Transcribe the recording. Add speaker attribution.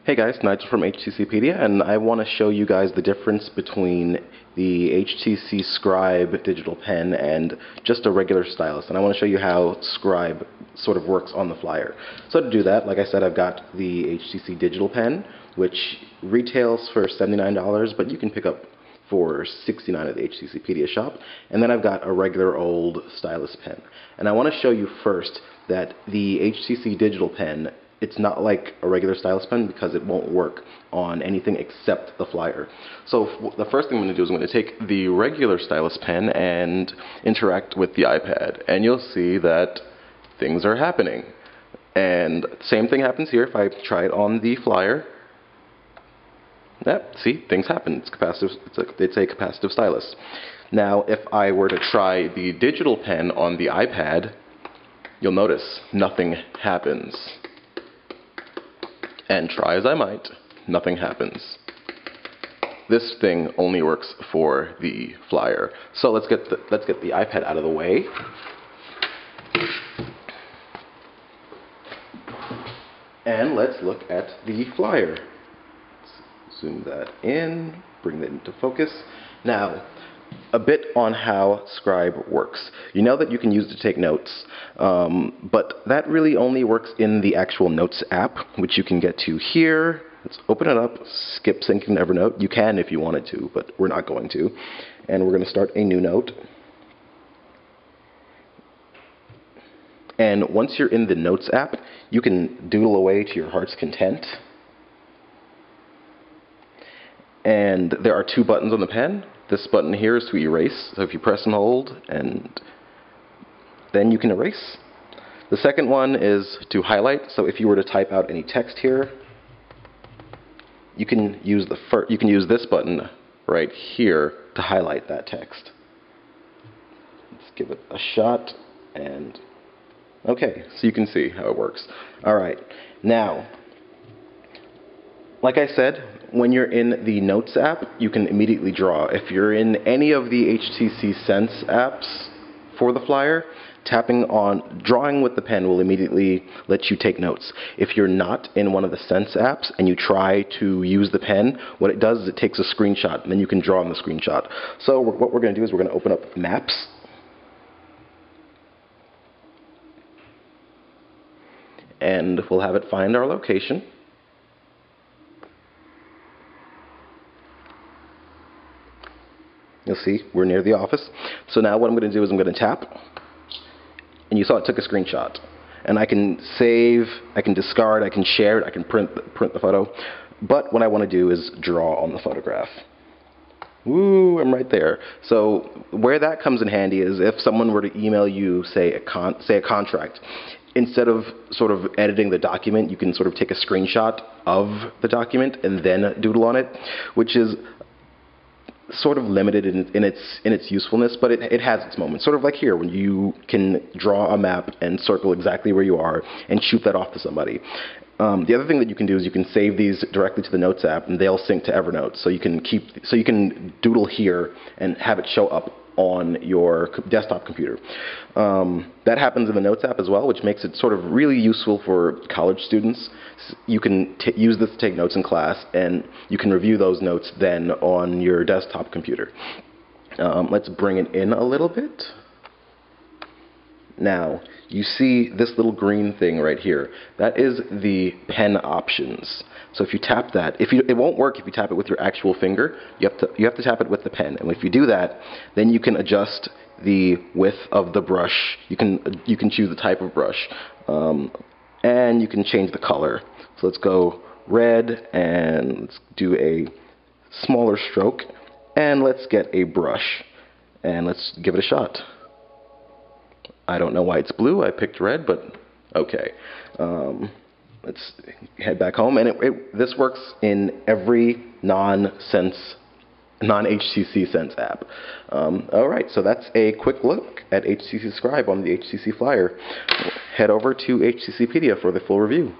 Speaker 1: Hey guys, Nigel from HTCPedia, and I want to show you guys the difference between the HTC Scribe Digital Pen and just a regular stylus. And I want to show you how Scribe sort of works on the Flyer. So to do that, like I said, I've got the HTC Digital Pen, which retails for $79, but you can pick up for $69 at the HTCPedia shop. And then I've got a regular old stylus pen. And I want to show you first that the HTC Digital Pen, it's not like a regular stylus pen because it won't work on anything except the Flyer. So the first thing I'm going to do is I'm going to take the regular stylus pen and interact with the iPad, and you'll see that things are happening. And same thing happens here if I try it on the Flyer. Yep, see, things happen. It's capacitive. It's a capacitive stylus. Now, if I were to try the digital pen on the iPad, you'll notice nothing happens. And try as I might, nothing happens. This thing only works for the Flyer. So let's get the iPad out of the way. And let's look at the Flyer. Let's zoom that in, bring that into focus. Now, a bit on how Scribe works. You know that you can use it to take notes, but that really only works in the actual Notes app, which you can get to here. Let's open it up, skip syncing to Evernote. You can if you wanted to, but we're not going to. And we're going to start a new note. And once you're in the Notes app, you can doodle away to your heart's content. And there are two buttons on the pen. This button here is to erase, so if you press and hold, and then you can erase. The second one is to highlight, so if you were to type out any text here, you can use this button right here to highlight that text. Let's give it a shot, and okay, so you can see how it works. All right, now, like I said, when you're in the Notes app, you can immediately draw. If you're in any of the HTC Sense apps for the Flyer, drawing with the pen will immediately let you take notes. If you're not in one of the Sense apps and you try to use the pen, what it does is it takes a screenshot, and then you can draw on the screenshot. So what we're going to do is we're going to open up Maps. And we'll have it find our location. You'll see we're near the office. So now what I'm going to do is I'm going to tap, and you saw it took a screenshot. And I can save, I can discard, I can share it, I can print the photo. But what I want to do is draw on the photograph. Woo, I'm right there. So where that comes in handy is if someone were to email you, say a contract. Instead of sort of editing the document, you can sort of take a screenshot of the document and then doodle on it, which is sort of limited in its usefulness, but it has its moments. Sort of like here, when you can draw a map and circle exactly where you are and shoot that off to somebody. The other thing that you can do is you can save these directly to the Notes app, and they'll sync to Evernote. So you can doodle here and have it show up on your desktop computer. That happens in the Notes app as well, which makes it sort of really useful for college students. You can use this to take notes in class, and you can review those notes then on your desktop computer. Let's bring it in a little bit. Now, you see this little green thing right here. That is the pen options. So if you tap that, it won't work if you tap it with your actual finger. You have to tap it with the pen. And if you do that, then you can adjust the width of the brush. You can choose the type of brush, and you can change the color. So let's go red, and let's do a smaller stroke, and let's get a brush, and let's give it a shot. I don't know why it's blue. I picked red, but okay. Let's head back home. And this works in every non-HTC Sense app. All right, so that's a quick look at HTC Scribe on the HTC Flyer. Head over to HTCPedia for the full review.